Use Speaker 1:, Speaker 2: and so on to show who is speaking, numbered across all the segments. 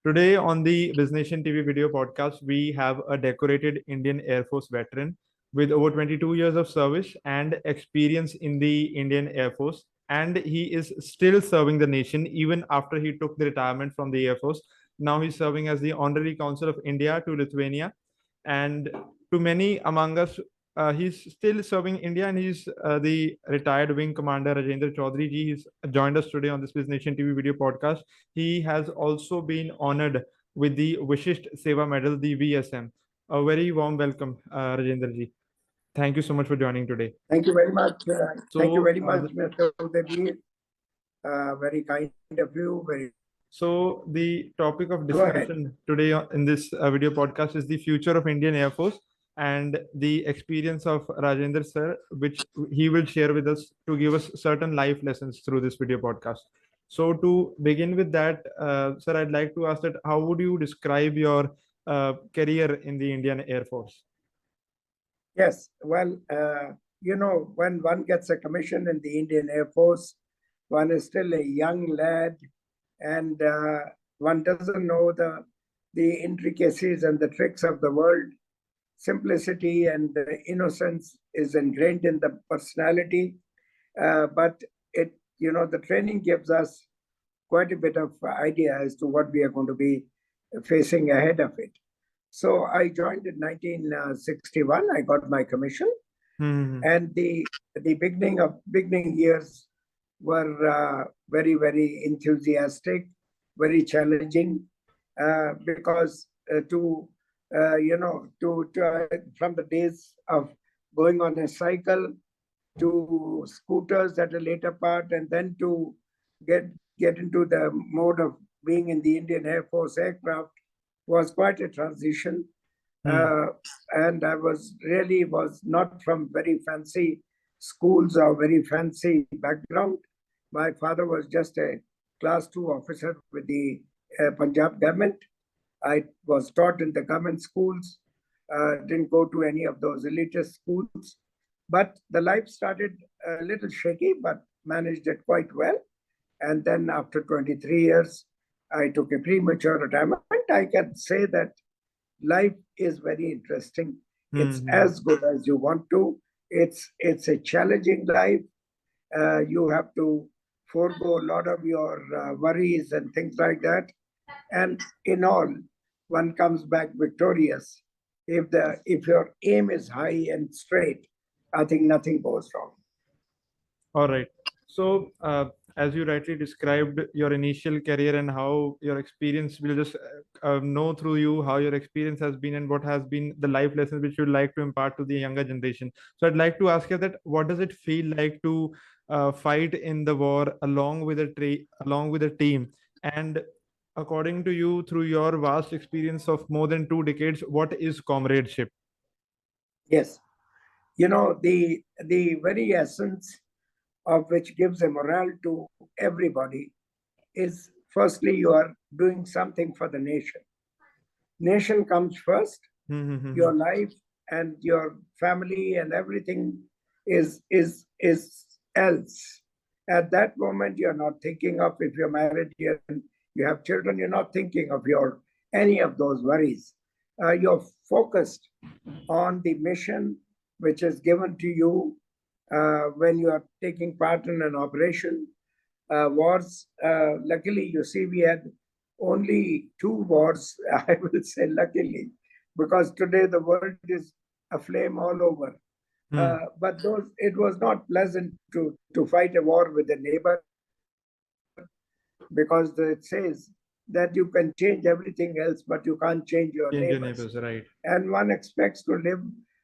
Speaker 1: Today on the BiZNation TV video podcast, we have a decorated Indian Air Force veteran with over 22 years of service and experience in the Indian Air Force. And he is still serving the nation even after he took the retirement from the Air Force. Now he's serving as the Honorary Consul of India to Lithuania. And to many among us, he's still serving India, and he's the retired Wing Commander Rajinder Chaudhary ji. He's joined us today on this BiZNation TV video podcast. He has also been honored with the Vishisht Seva Medal, the VSM. A very warm welcome, Rajinder ji. Thank you so much for joining today.
Speaker 2: Thank you very much. Thank you very much,
Speaker 1: the-
Speaker 2: Mr. Udaiveer. Very kind of you.
Speaker 1: So the topic of
Speaker 2: Go ahead.
Speaker 1: discussion today in this video podcast is the future of Indian Air Force and the experience of Rajendra sir, which he will share with us to give us certain life lessons through this video podcast. So to begin with that, sir, I'd like to ask that how would you describe your career in the Indian Air Force?
Speaker 2: Yes. Well, when one gets a commission in the Indian Air Force, one is still a young lad, and one doesn't know the intricacies and the tricks of the world. Simplicity and the innocence is ingrained in the personality, but the training gives us quite a bit of idea as to what we are going to be facing ahead of it. So I joined in 1961. I got my commission, and the beginning years were very, very enthusiastic, very challenging, because from the days of going on a cycle to scooters at a later part, and then to get into the mode of being in the Indian Air Force aircraft was quite a transition. And I was not from very fancy schools or very fancy background. My father was just a class 2 officer with the Punjab government. I was taught in the government schools, didn't go to any of those elitist schools. But the life started a little shaky, but managed it quite well. And then after 23 years, I took a premature retirement. I can say that life is very interesting. It's as good as you want to. It's a challenging life. You have to forego a lot of your worries and things like that. And in all, one comes back victorious. If your aim is high and straight, I think nothing goes wrong.
Speaker 1: All right. So, as you rightly described your initial career and how your experience, will just know through you how your experience has been and what has been the life lessons which you'd like to impart to the younger generation. So, I'd like to ask you that what does it feel like to fight in the war along with a team? And according to you, through your vast experience of more than 2 decades, what is comradeship?
Speaker 2: Yes. The very essence of which gives a morale to everybody is, firstly, you are doing something for the nation. Nation comes first. Your life and your family and everything is else. At that moment, you're not thinking of, if you're married here and you have children, you're not thinking of any of those worries. You're focused on the mission which is given to you when you are taking part in an operation. Wars, luckily, you see, we had only 2 wars, I will say luckily, because today the world is aflame all over. But it was not pleasant to fight a war with a neighbor, because it says that you can change everything else, but you can't change your neighbors.
Speaker 1: Right.
Speaker 2: And one expects to live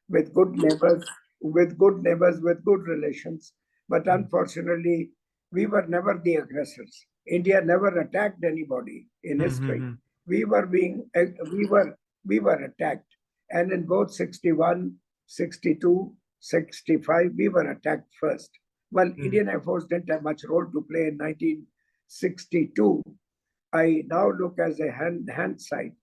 Speaker 2: with good neighbors, with good relations. But unfortunately, we were never the aggressors. India never attacked anybody in history. We were attacked. And in both 61, 62, 65, we were attacked first. Well, Indian Air Force didn't have much role to play in 1962. I now look as a hindsight,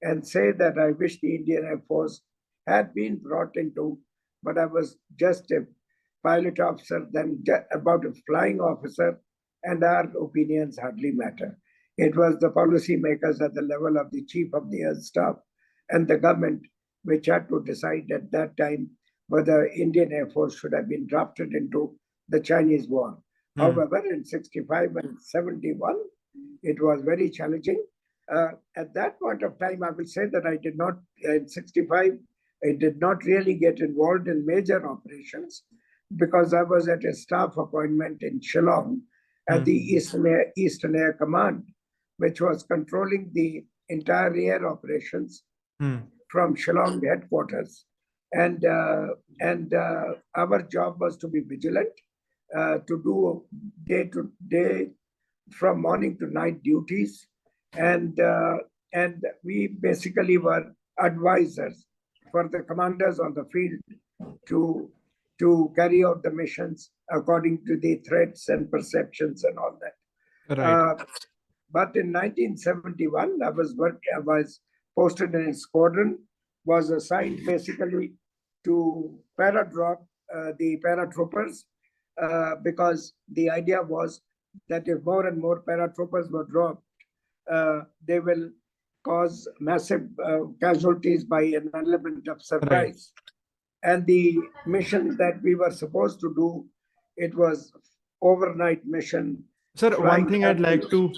Speaker 2: and say that I wish the Indian Air Force had been brought into, but I was just a pilot officer, then about a flying officer, and our opinions hardly matter. It was the policy makers at the level of the Chief of the Air Staff and the government which had to decide at that time whether Indian Air Force should have been drafted into the Chinese war. However, in 65 and 71, it was very challenging. At that point of time, I will say that I did not, in 65, I did not really get involved in major operations because I was at a staff appointment in Shillong at the Eastern Air Command, which was controlling the entire air operations from Shillong headquarters. And our job was to be vigilant, to do day from morning to night duties. And we basically were advisors for the commanders on the field to carry out the missions according to the threats and perceptions and all that.
Speaker 1: Right.
Speaker 2: But in 1971, I was posted in a squadron, was assigned basically to paradrop the paratroopers, because the idea was that if more and more paratroopers were dropped, they will cause massive casualties by an element of surprise. Right. And the mission that we were supposed to do, it was overnight mission.
Speaker 1: Sir, one thing I'd like to,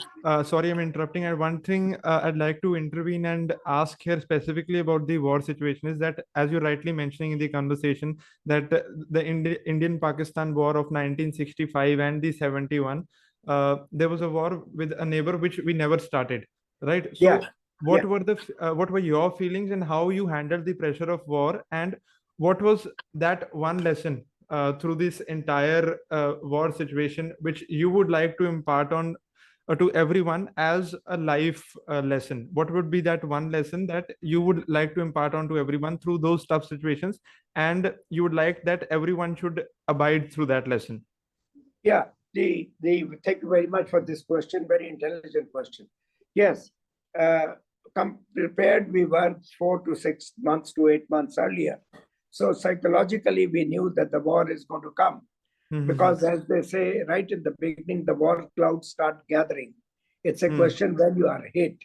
Speaker 1: sorry, I'm interrupting. And one thing I'd like to intervene and ask here specifically about the war situation is that, as you're rightly mentioning in the conversation, that the Indian-Pakistan war of 1965 and the 71, there was a war with a neighbor which we never started, right? So
Speaker 2: yeah.
Speaker 1: what were your feelings and how you handled the pressure of war, and what was that one lesson through this entire war situation which you would like to impart on to everyone as a life lesson? What would be that one lesson that you would like to impart on to everyone through those tough situations, and you would like that everyone should abide through that lesson?
Speaker 2: Yeah, thank you very much for this question. Very intelligent question. Yes, prepared we were 4 to 6 months to 8 months earlier. So psychologically, we knew that the war is going to come, because as they say right in the beginning, the war clouds start gathering. It's a question when you are hit.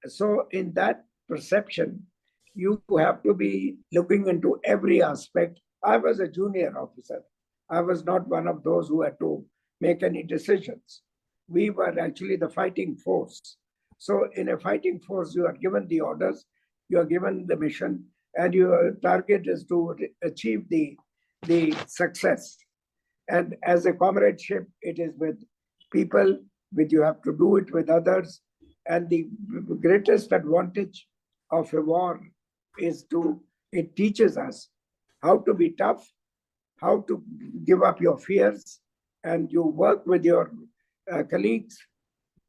Speaker 2: So in that perception, you have to be looking into every aspect. I was a junior officer. I was not one of those who had to make any decisions. We were actually the fighting force. So in a fighting force, you are given the orders, you are given the mission, and your target is to achieve the success. And as a comradeship, it is with people, you have to do it with others. And the greatest advantage of a war is it teaches us how to be tough, how to give up your fears, and you work with your colleagues,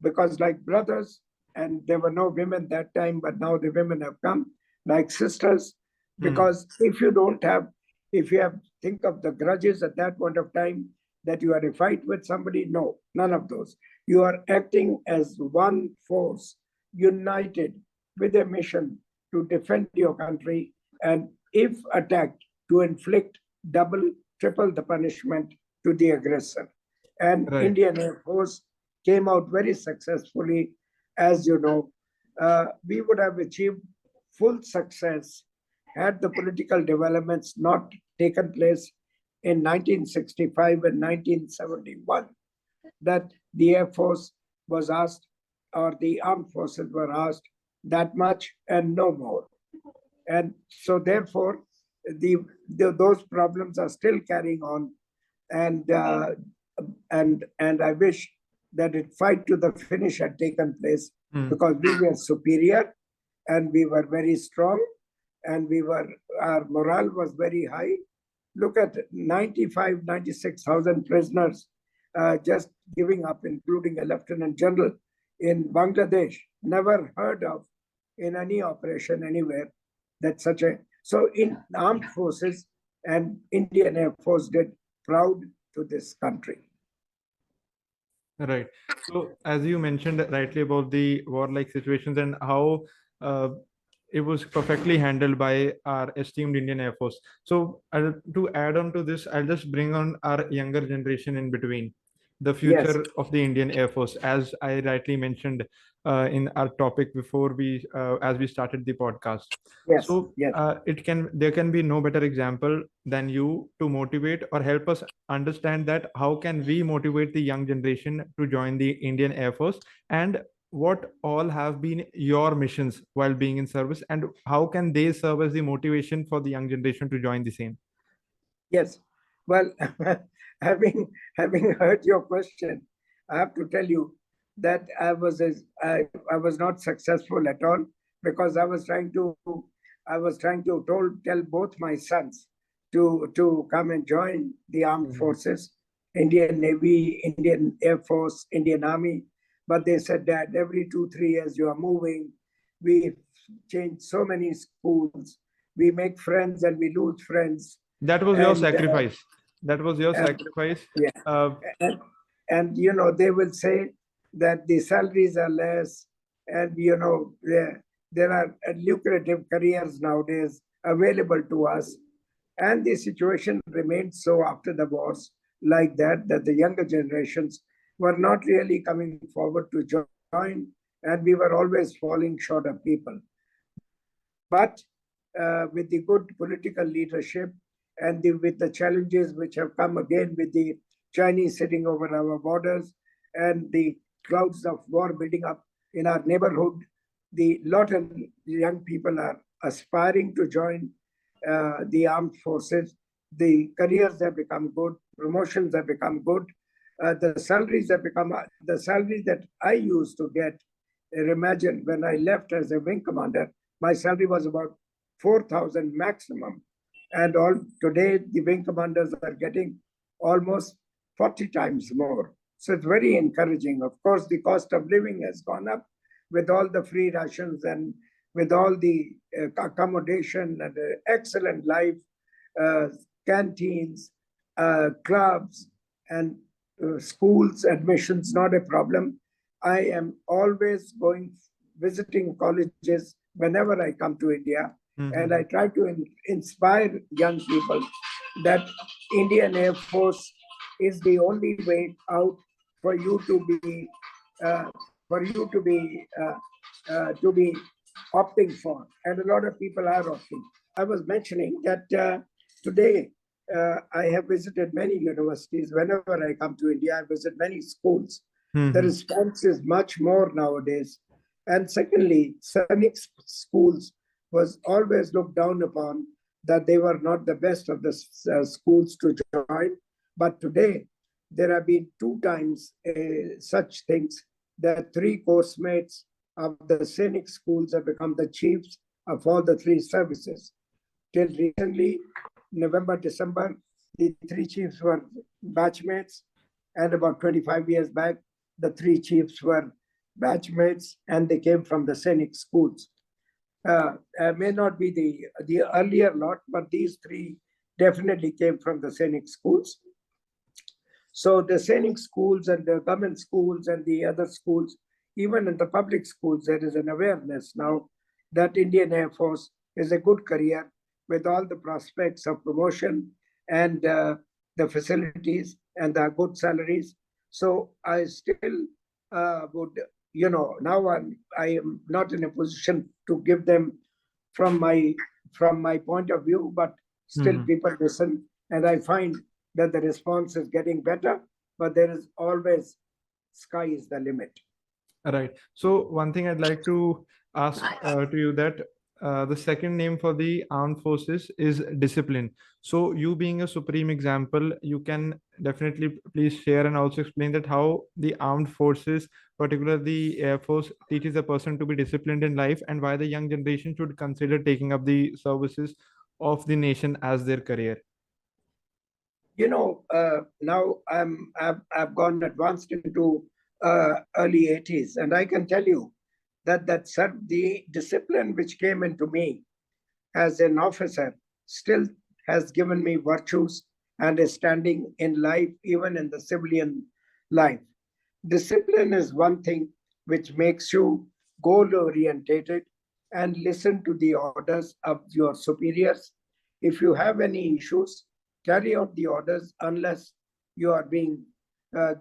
Speaker 2: because like brothers, and there were no women that time, but now the women have come, like sisters, because if you think of the grudges at that point of time, that you are in a fight with somebody, no, none of those. You are acting as one force, united with a mission to defend your country, and if attacked, to inflict double, triple the punishment to the aggressor. And right. Indian Air Force came out very successfully. As you know, we would have achieved full success had the political developments not taken place in 1965 and 1971, that the Air Force was asked, or the armed forces were asked, that much and no more. And so therefore, those problems are still carrying on. And I wish that a fight to the finish had taken place, because we were superior and we were very strong, and our morale was very high. Look at 96,000 prisoners just giving up, including a lieutenant general in Bangladesh. Never heard of in any operation anywhere that such a... So in armed forces, and Indian Air Force did proud to this country.
Speaker 1: Right. So as you mentioned rightly about the warlike situations and how it was perfectly handled by our esteemed Indian Air Force. So to add on to this, I'll just bring on our younger generation in between. the
Speaker 2: Yes,
Speaker 1: future of the Indian Air Force, as I rightly mentioned in our topic before as we started the podcast.
Speaker 2: yes,
Speaker 1: So
Speaker 2: yes.
Speaker 1: there can be no better example than you to motivate or help us understand that how can we motivate the young generation to join the Indian Air Force, and what all have been your missions while being in service, and how can they serve as the motivation for the young generation to join the same.
Speaker 2: Yes. Well, having having heard your question, I have to tell you that I was not successful at all, because I was trying to tell both my sons to come and join the armed
Speaker 1: Mhm.
Speaker 2: forces, Indian Navy, Indian Air Force, Indian Army. But they said that every 2 3 years you are moving. We change so many schools. We make friends and we lose friends.
Speaker 1: That was your
Speaker 2: And
Speaker 1: sacrifice. That was your
Speaker 2: uh,
Speaker 1: sacrifice.
Speaker 2: yeah,
Speaker 1: Uh,
Speaker 2: and, and they will say that the salaries are less, and there are lucrative careers nowadays available to us, and the situation remained so after the wars, like that the younger generations were not really coming forward to join, and we were always falling short of people. But with the good political leadership and with the challenges which have come again with the Chinese sitting over our borders and the clouds of war building up in our neighborhood, the lot of young people are aspiring to join the armed forces. The careers have become good, promotions have become good. The salaries have become the salary that I used to get. Imagine when I left as a wing commander, my salary was about 4,000 maximum. And all today, the wing commanders are getting almost 40 times more. So it's very encouraging. Of course, the cost of living has gone up with all the free rations and with all the accommodation and excellent life, uh, canteens, clubs, and schools admissions, not a problem. I am always visiting colleges whenever I come to India, and I
Speaker 1: mhm.
Speaker 2: try to inspire young people that Indian Air Force is the only way out for you to be uh, to be opting for, and a lot of people are opting. I was mentioning that today I have visited many universities. Whenever I come to India, I visit many schools. The
Speaker 1: Mhm.
Speaker 2: response is much more nowadays. And secondly, Sainik schools was always looked down upon, that they were not the best of the schools to join. But today, there have been 2 times such things that 3 course mates of the Sainik schools have become the chiefs of all the 3 services. Till recently, November, December, the 3 chiefs were batchmates, and about 25 years back, the 3 chiefs were batchmates, and they came from the Sainik schools. May not be the earlier lot, but these 3 definitely came from the Sainik schools. So the Sainik schools and the government schools and the other schools, even in the public schools, there is an awareness now that Indian Air Force is a good career with all the prospects of promotion and the facilities and the good salaries. So I still would, now I am not in a position to give them from my from my point of view, but still
Speaker 1: Mhm.
Speaker 2: people listen, and I find that the response is getting better, but there is always sky is the limit.
Speaker 1: Right. So one thing I'd like to ask to you that the second name for the armed forces is discipline. So you being a supreme example, you can definitely please share and also explain that how the armed forces, particularly the Air Force, teaches a person to be disciplined in life, and why the young generation should consider taking up the services of the nation as their career.
Speaker 2: Now I've gone advanced into early 80s, and I can tell you that the discipline which came into me as an officer still has given me virtues and is standing in life, even in the civilian life. Discipline is one thing which makes you goal orientated and listen to the orders of your superiors. If you have any issues, carry out the orders unless you are being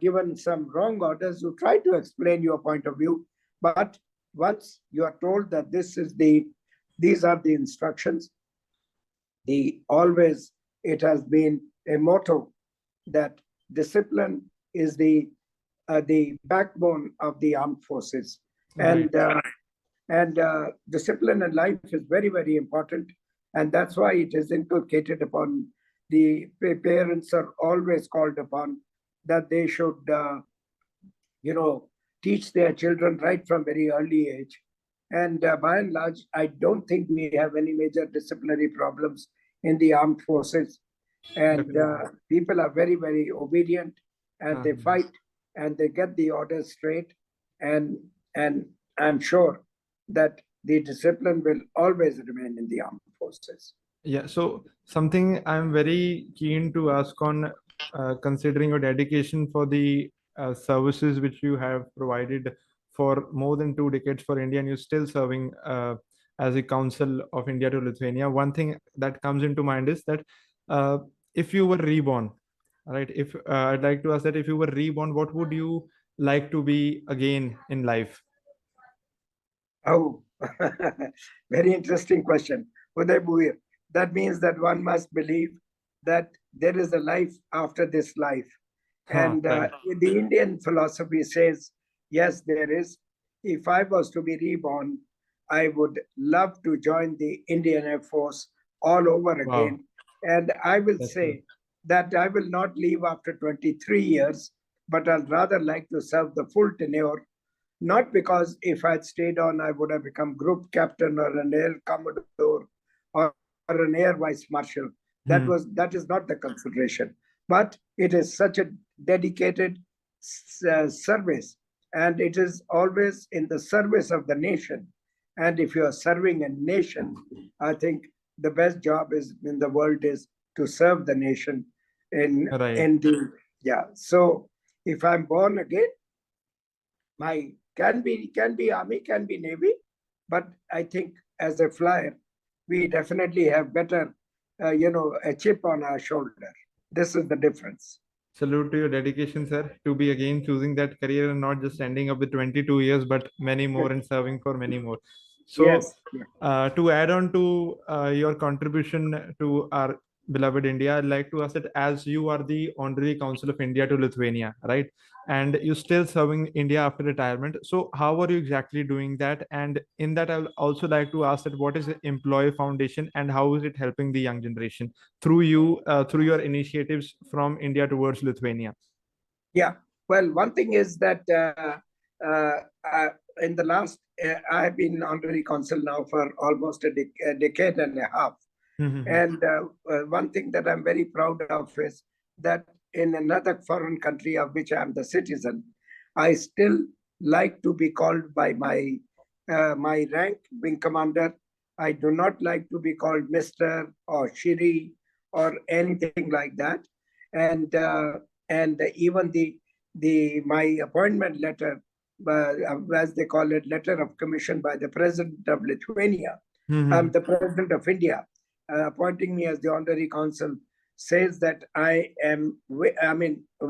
Speaker 2: given some wrong orders, you try to explain your point of view. But once you are told that these are the instructions, it has been a motto that discipline is the backbone of the armed forces.
Speaker 1: Right.
Speaker 2: And discipline in life is very, very important. And that's why it is inculcated upon the parents are always called upon that they should, teach their children right from very early age. And by and large, I don't think we have any major disciplinary problems in the armed forces. And
Speaker 1: Definitely.
Speaker 2: people are very, very obedient, and they
Speaker 1: Uh-huh.
Speaker 2: fight and they get the orders straight. And I'm sure that the discipline will always remain in the armed forces.
Speaker 1: Yeah, so something I'm very keen to ask on, considering your dedication for the services which you have provided for more than 2 decades for India, and you're still serving as a Consul of India to Lithuania. One thing that comes into mind is that uh, if you were reborn, right? If I'd like to ask that if you were reborn, what would you like to be again in life?
Speaker 2: Oh, very interesting question. Udaiveer, that means that one must believe that there is a life after this life.
Speaker 1: Huh,
Speaker 2: And
Speaker 1: right.
Speaker 2: the Indian philosophy says, yes, there is. If I was to be reborn, I would love to join the Indian Air Force all over
Speaker 1: Wow,
Speaker 2: again. And I will
Speaker 1: that's good.
Speaker 2: say that I will not leave after 23 years, but I'd rather like to serve the full tenure, not because if I'd stayed on, I would have become group captain or an air commodore or an air vice marshal.
Speaker 1: Hmm.
Speaker 2: That is not the consideration. But it is such a dedicated service, and it is always in the service of the nation. And if you are serving a nation, I think the best job is in the world is to serve the nation
Speaker 1: Right.
Speaker 2: in the yeah. So if I'm born again, my can be army, can be navy, but I think as a flyer, we definitely have better, a chip on our shoulder. This is the difference.
Speaker 1: Salute to your dedication, sir, to be again choosing that career and not just ending up with 22 years, but many more and serving for many more. So,
Speaker 2: Yes. Yeah.
Speaker 1: to add on to your contribution to our beloved India, I'd like to ask that as you are the Honorary Consul of India to Lithuania, right? And you're still serving India after retirement. So, how are you exactly doing that? And in that, I would also like to ask that what is the Employee Foundation and how is it helping the young generation through you, through your initiatives from India towards Lithuania?
Speaker 2: Yeah. Well, one thing is that uh, uh, in the last, I have been honorary consul now for almost a decade and a half.
Speaker 1: Mhm.
Speaker 2: And one thing that I'm very proud of is that in another foreign country of which I'm the citizen, I still like to be called by my rank, wing commander. I do not like to be called Mr. or Shiri or anything like that. And even the my appointment letter, as they call it, letter of commission by the president of Lithuania,
Speaker 1: Mhm.
Speaker 2: the president of India, appointing me as the honorary consul, says that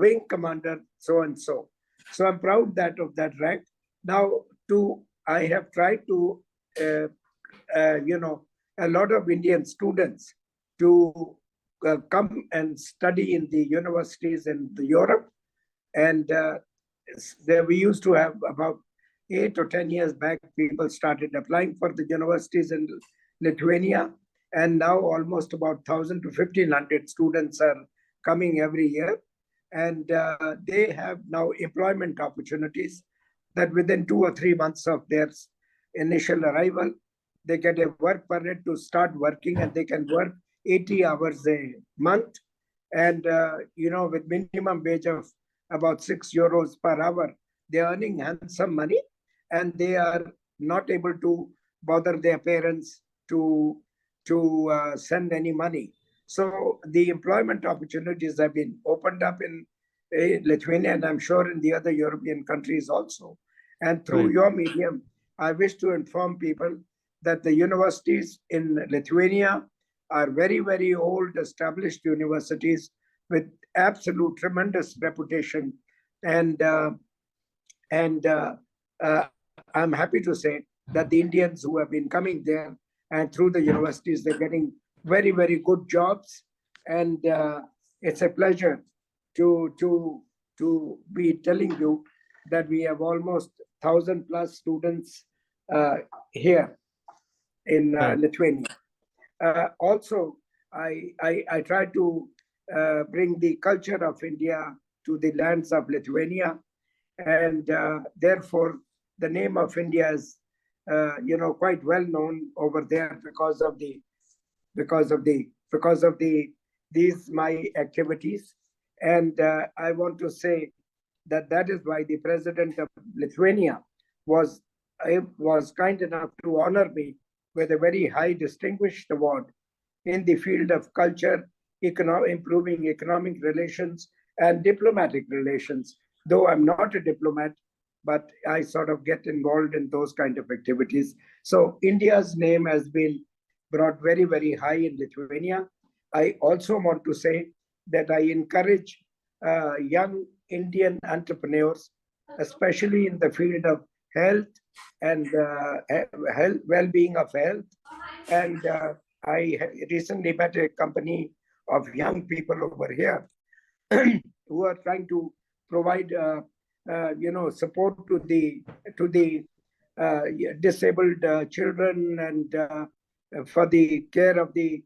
Speaker 2: wing commander so and so. So I'm proud that of that rank. Now, I have tried to, uh, a lot of Indian students to come and study in the universities in Europe, and there we used to have about 8 or 10 years back, people started applying for the universities in Lithuania, and now almost about 1,000 to 1,500 students are coming every year, and they have now employment opportunities that within 2 or 3 months of their initial arrival, they get a work permit to start working, and they can work 80 hours a month, and with minimum wage of about €6 per hour, they're earning handsome money, and they are not able to bother their parents to send any money. So the employment opportunities have been opened up in Lithuania, and I'm sure in the other European countries also. And through
Speaker 1: Right.
Speaker 2: your medium, I wish to inform people that the universities in Lithuania are very, very old established universities with absolute tremendous reputation. And I'm happy to say that the Indians who have been coming there and through the universities, they're getting very, very good jobs. And it's a pleasure to be telling you that we have almost 1,000+ students here in
Speaker 1: Right.
Speaker 2: Lithuania. Also, I try to bring the culture of India to the lands of Lithuania, and therefore the name of India is, quite well known over there because of these my activities, and I want to say that that is why the president of Lithuania was was kind enough to honor me with a very high distinguished award in the field of culture, improving economic relations and diplomatic relations. Though I'm not a diplomat, but I sort of get involved in those kind of activities. So India's name has been brought very, very high in Lithuania. I also want to say that I encourage young Indian entrepreneurs, especially in the field of health and health, well-being of health. And I recently met a company of young people over here who are trying to provide, support to the disabled children and for the care of the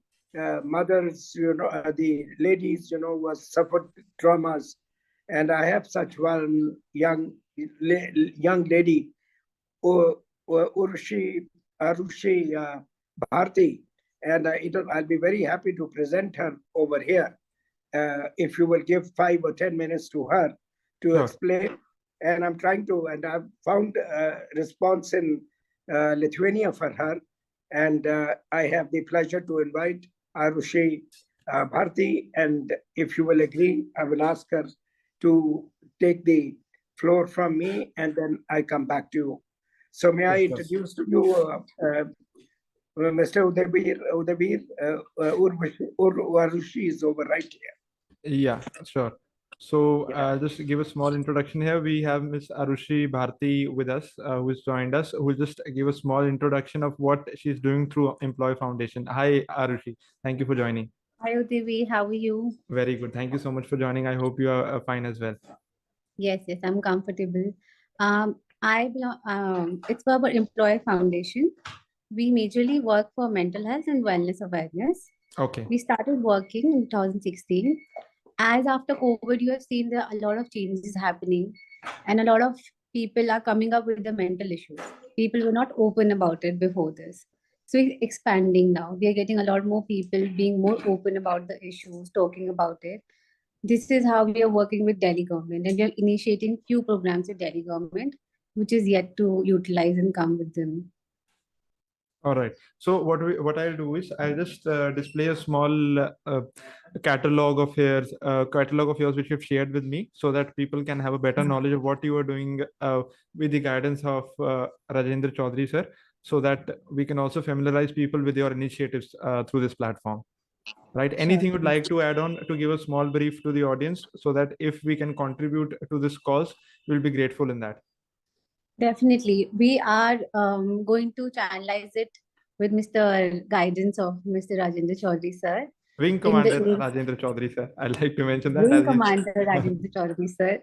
Speaker 2: mothers, the ladies, who have suffered traumas. And I have such one young lady, Arushi Bharti, and I'll be very happy to present her over here. If you will give 5 or 10 minutes to her to
Speaker 1: Sure.
Speaker 2: explain. And I'm trying to, and I've found a response in Lithuania for her. And I have the pleasure to invite Arushi Bharti. And if you will agree, I will ask her to take the floor from me, and then I come back to you. So may I
Speaker 1: Yes,
Speaker 2: introduce to you Mr. Udaiveer, Arushi is over right here.
Speaker 1: Yeah, sure. So
Speaker 2: Yeah.
Speaker 1: just give a small introduction here. We have Miss Arushi Bharti with us, who's joined us, who will just give a small introduction of what she's doing through Employee Foundation. Hi, Arushi. Thank you for joining.
Speaker 3: Hi, Udaiveer. How are you?
Speaker 1: Very good. Thank you so much for joining. I hope you are fine as well.
Speaker 3: Yes, I'm comfortable. It's for our Employer Foundation. We majorly work for mental health and wellness awareness.
Speaker 1: Okay.
Speaker 3: We started working in 2016. As after COVID, you have seen there are a lot of changes happening, and a lot of people are coming up with the mental issues. People were not open about it before this. So it's expanding now. We are getting a lot more people being more open about the issues, talking about it. This is how we are working with Delhi government, and we are initiating few programs with Delhi government, which is yet to utilize and come with them.
Speaker 1: All right. So what I'll do is I'll just display a small catalog of yours which you've shared with me, so that people can have a better knowledge of what you are doing with the guidance of Rajinder Chaudhary sir, so that we can also familiarize people with your initiatives through this platform. Right. Anything you'd like to add on to give a small brief to the audience, so that if we can contribute to this cause, we'll be grateful in that.
Speaker 3: Definitely. We are going to channelize it with Mr. guidance of Mr. Rajinder Chaudhary, sir.
Speaker 1: Wing Commander Rajinder Chaudhary, sir. I'd like to mention that.
Speaker 3: Wing Commander Rajinder Chaudhary, sir.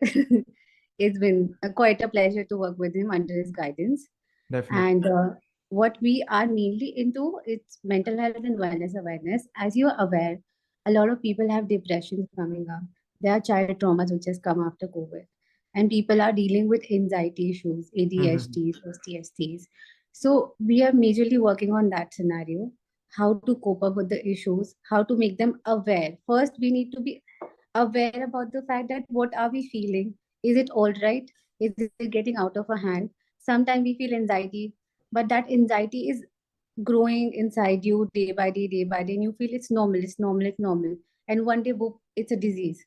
Speaker 3: It's been quite a pleasure to work with him under his guidance.
Speaker 1: Definitely.
Speaker 3: And what we are mainly into, it's mental health and wellness awareness. As you are aware, a lot of people have depression coming up. There are child traumas which has come after COVID. And people are dealing with anxiety issues, ADHDs, STSTs. So we are majorly working on that scenario, how to cope up with the issues, how to make them aware. First, we need to be aware about the fact that what are we feeling? Is it all right? Is it getting out of our hand? Sometimes we feel anxiety, but that anxiety is growing inside you day by day, and you feel it's normal, it's normal, it's normal. And one day, boop, it's a disease.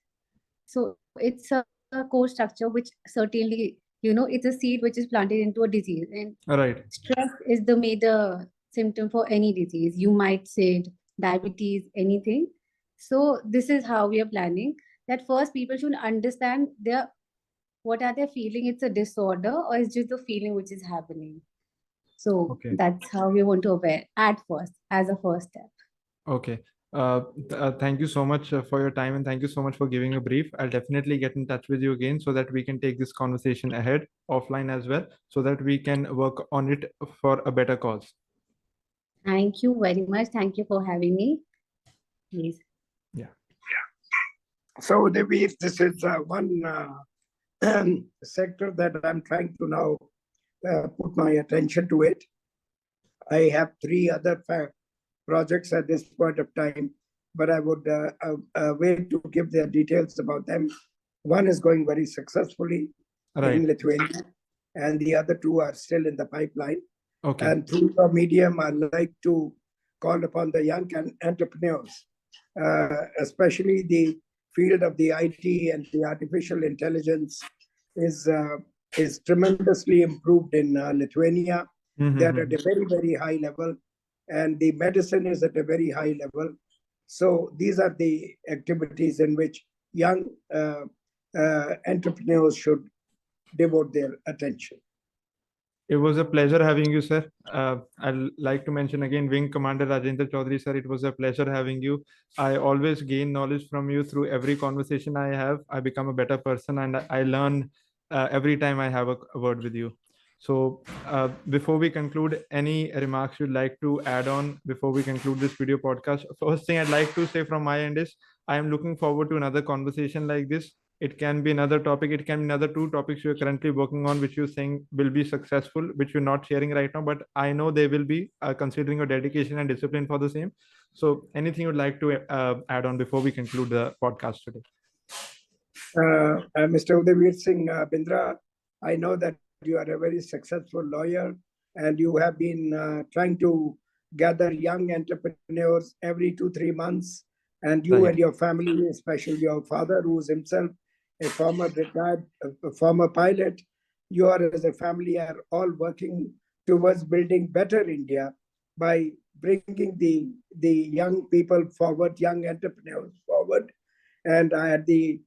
Speaker 3: So it's a core structure which certainly, it's a seed which is planted into a disease. And
Speaker 1: Right.
Speaker 3: stress is the major symptom for any disease. You might say it, diabetes, anything. So this is how we are planning that first people should understand their what are they feeling? It's a disorder or it's just the feeling which is happening. So
Speaker 1: Okay.
Speaker 3: that's how we want to aware at first, as a first step.
Speaker 1: Okay. Thank you so much for your time, and thank you so much for giving a brief. I'll definitely get in touch with you again so that we can take this conversation ahead offline as well, so that we can work on it for a better cause.
Speaker 3: Thank you very much. Thank you for having me. Please.
Speaker 1: Yeah.
Speaker 2: So Udaiveer, this is one sector that I'm trying to now put my attention to it. I have 3 other projects at this point of time, but I would wait to give the details about them. One is going very successfully
Speaker 1: Right.
Speaker 2: in Lithuania, and the other 2 are still in the pipeline.
Speaker 1: Okay.
Speaker 2: And through your medium, I'd like to call upon the young entrepreneurs, especially the field of the IT and the artificial intelligence is tremendously improved in Lithuania. They're at a very, very high level, and the medicine is at a very high level. So these are the activities in which young entrepreneurs should devote their attention.
Speaker 1: It was a pleasure having you, sir. I'd like to mention again, Wing Commander Rajinder Chaudhary, sir. It was a pleasure having you. I always gain knowledge from you through every conversation I have. I become a better person, and I learn every time I have a word with you. So before we conclude, any remarks you'd like to add on before we conclude this video podcast? First thing I'd like to say from my end is I am looking forward to another conversation like this. It can be another topic. It can be another 2 topics you're currently working on, which you're saying will be successful, which you're not sharing right now, but I know they will be, considering your dedication and discipline for the same. So anything you'd like to add on before we conclude the podcast today?
Speaker 2: Mr. Udaiveer Singh Bindra, I know that you are a very successful lawyer, and you have been trying to gather young entrepreneurs every 2-3 months. And you
Speaker 1: Right.
Speaker 2: and your family, especially your father, who is himself a former retired, a former pilot, you are as a family are all working towards building better India by bringing the young people forward, young entrepreneurs forward. And I had the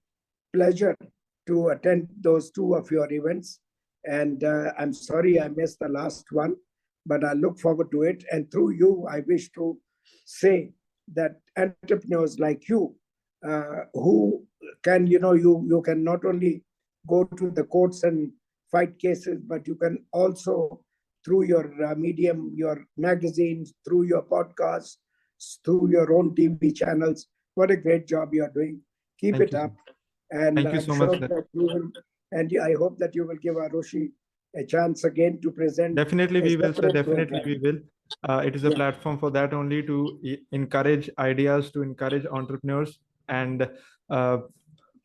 Speaker 2: pleasure to attend those 2 of your events. And I'm sorry I missed the last one, but I look forward to it. And through you, I wish to say that entrepreneurs like you, who can, you can not only go to the courts and fight cases, but you can also, through your medium, your magazines, through your podcasts, through your own TV channels, what a great job you are doing. Keep
Speaker 1: Thank
Speaker 2: it
Speaker 1: you,
Speaker 2: up.
Speaker 1: sir.
Speaker 2: And
Speaker 1: Thank you
Speaker 2: I'm
Speaker 1: so
Speaker 2: sure
Speaker 1: much, sir.
Speaker 2: that you will, and I hope that you will give Arushi a chance again to present.
Speaker 1: Definitely
Speaker 2: a
Speaker 1: we will, sir.
Speaker 2: separate
Speaker 1: Definitely
Speaker 2: program.
Speaker 1: we will. It is a
Speaker 2: Yeah.
Speaker 1: platform for that only, to encourage ideas, to encourage entrepreneurs. And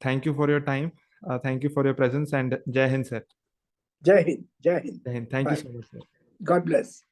Speaker 1: thank you for your time. Thank you for your presence, and Jai Hind, sir.
Speaker 2: Jai Hind. Jai Hind.
Speaker 1: Jai Hind. Thank you
Speaker 2: Bye.
Speaker 1: so much, sir.
Speaker 2: God bless.